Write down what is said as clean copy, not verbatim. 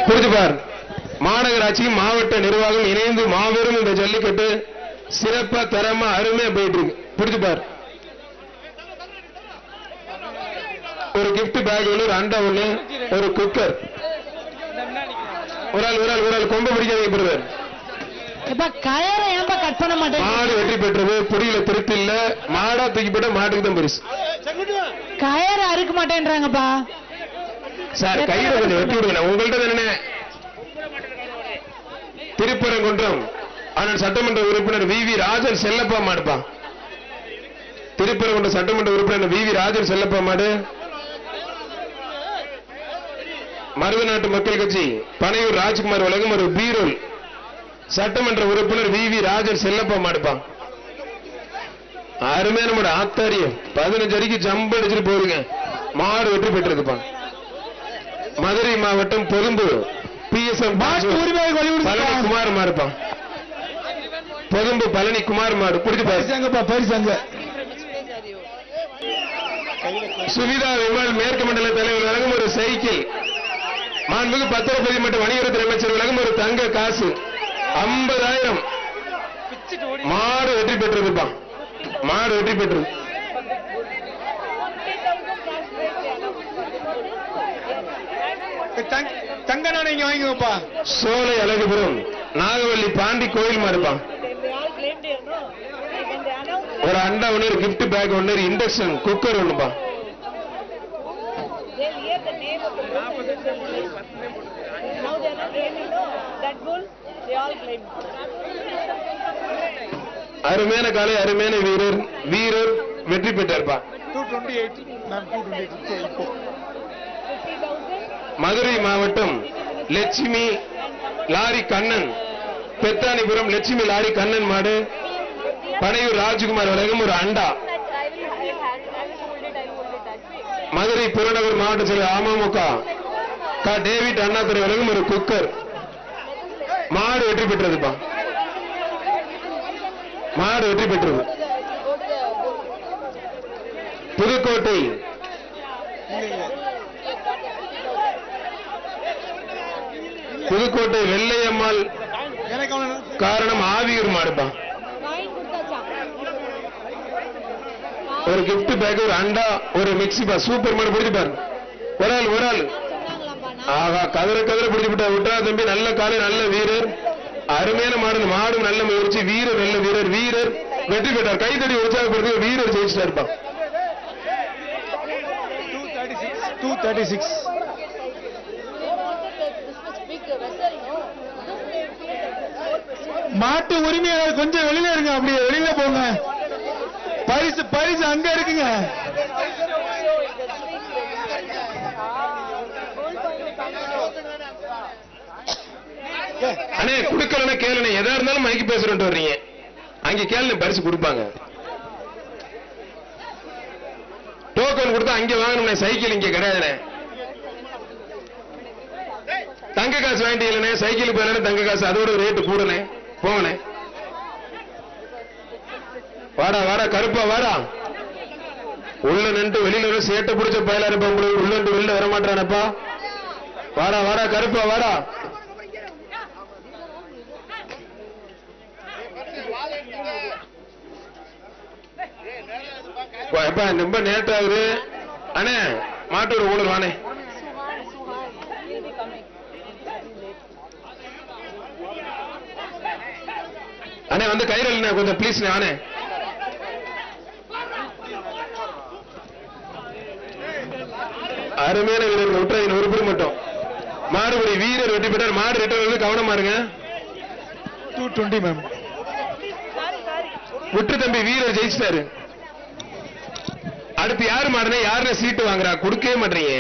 புரிஞ்சுப்பார். மாநகராட்சி மாவட்ட நிர்வாகம் இணைந்து மாபெரும் இந்த ஜல்லிக்கட்டு சிறப்பா தரமா அருமையா போயிட்டு இருக்கு. புரிஞ்சுப்பார். ஒரு கிஃப்ட் பேக் ஒன்று, ஒரு அண்டா ஒண்ணு, ஒரு குக்கர். ஒரு ஆள் கொம்ப பிடிக்காதீங்க பிரதர். மாடு வெற்றி பெற்றது. புரியல, திருப்தி இல்ல. மாடா தூக்கி போட்ட மாட்டுக்கு தான் பரிசு. கயரை அறுக்க மாட்டேன்றாங்கப்பா சார். கையில கொஞ்சம் வெட்டி விடுங்க. உங்கள்கிட்ட என்ன திருப்பரங்குன்றம் ஆனால் சட்டமன்ற உறுப்பினர் வி ராஜன் செல்லப்பா மாடுப்பா. திருப்பரங்குன்றம் சட்டமன்ற உறுப்பினர் வி ராஜன் செல்லப்பா மாடு. மருதநாட்டு மக்கள் கட்சி பனையூர் ராஜ்குமார் உலகம் ஒரு பீரோல் சட்டமன்ற உறுப்பினர் வி ராஜன் செல்லப்பா மாடுப்பா. அருமையான மாடு. ஆத்தாரியம் 15 அடிக்கு ஜம்பு அடிச்சுட்டு போடுங்க. மாடு வெற்றி பெற்றிருக்குப்பா. மதுரை மாவட்டம் பொதும்பு PSM பழனி குமார் மாடுப்பா. பொதும்பு பழனி குமார் மாடு. பிடிச்சு பரிசாங்க. சுவிதா விமல் மேற்கு மண்டல தலைவர் வழங்கும் ஒரு சைக்கிள். மாண்புமிகு பத்திரப்பதிவு மற்றும் வணிகத்துறை அமைச்சர் வழங்கும் ஒரு தங்க காசு 50,000. மாடு வெற்றி பெற்றிருப்பா. மாடு வெற்றி பெற்றது. தங்க நாணயம் வாங்கிப்பா. சோலை அழகுபுரம் நாகவல்லி பாண்டி கோயில் மாடுப்பா. ஒரு அண்டா ஒண்ணு, ஒரு கிஃப்ட் பேக் ஒண்ணு, ஒரு இண்டக்ஷன் குக்கர் ஒண்ணுப்பா. அருமையான காலை, அருமையான வீரர் வெற்றி பெற்றார்ப்பா. மதுரை மாவட்டம் லட்சுமி லாரி கண்ணன் பெத்தானிபுரம் லட்சுமி லாரி கண்ணன் மாடு. பனையூர் ராஜ்குமார் வழங்கும் ஒரு அண்டா. மதுரை புறநகர் மாவட்ட செயலர் அமமுக டேவிட் அண்ணாதுரை வழங்கும் ஒரு குக்கர். மாடு வெற்றி பெற்றதுப்பா. மாடு வெற்றி பெற்றது. புதுக்கோட்டை வெள்ளையம்மாள் காரணம் ஆவியூர் மாடுப்பா. ஒரு கிஃப்ட் பேக், ஒரு அண்டா, ஒரு மிக்சிப்பா. சூப்பர் மாடு. பிடிச்சு பாரு. ஒரு ஆள் ஆகா கதற பிடிச்சு விட்டா தம்பி. நல்ல காலை, நல்ல வீரர். அருமையான மாடு. மாடு நல்ல முயற்சி. வீரர் நல்ல வீரர் வெற்றி பெற்றார். கைத்தடி உற்சாகப்படுத்தி வீரர் ஜெயிச்சிட்டாருப்பா. 236. மாட்டு உரிமையாளர் கொஞ்சம் வெளியில இருங்க. அப்படியே வெளியில போங்க. பரிசு அங்க இருக்குங்க. அண்ணே குடுக்கலன்னா கேளுண்ணே. எதா இருந்தாலும் மைக்கு பேசுறேன் வர்றீங்க. அங்க கேளு, பரிசு கொடுப்பாங்க. டோக்கன் கொடுத்தா அங்க வாங்கணும்னே. சைக்கிள் இங்க கிடையாதுண்ணே. தங்க காசு வாங்கிட்டீங்களே. சைக்கிள் போயில தங்க காசு அதோட ரேட்டு கூடனே. போங்கண்ணே. வாடா கருப்பா வாடா. உள்ள நின்று வெளியில சேட்டை பிடிச்ச பயலா இருப்பா. உங்களுக்கு உள்ள நின்று வெளியில வரமாட்டானப்பா. வாடா கருப்பா வாடா. ரொம்ப நேரட் ஆகுது அண்ணே. மாட்டோட ஊழல் வானே. அண்ணே வந்து கயிறு கொஞ்சம் பிளீஸ் ஆனே. அருமையான வீரர் விட்டுறாங்க. ஒரு பேர் மட்டும். மாடுபடி வீரர் வெற்றி பெற்றார். மாடு ரிட்டர்ன் வந்து கவனமா இருங்க. 220 மேம். விட்டு தம்பி வீரர் ஜெயிச்சிட்டாரு. அடுத்து யாரு மாடுனா யாருன்னு சீட்டு வாங்குறா? கொடுக்கவே மாட்டீங்க.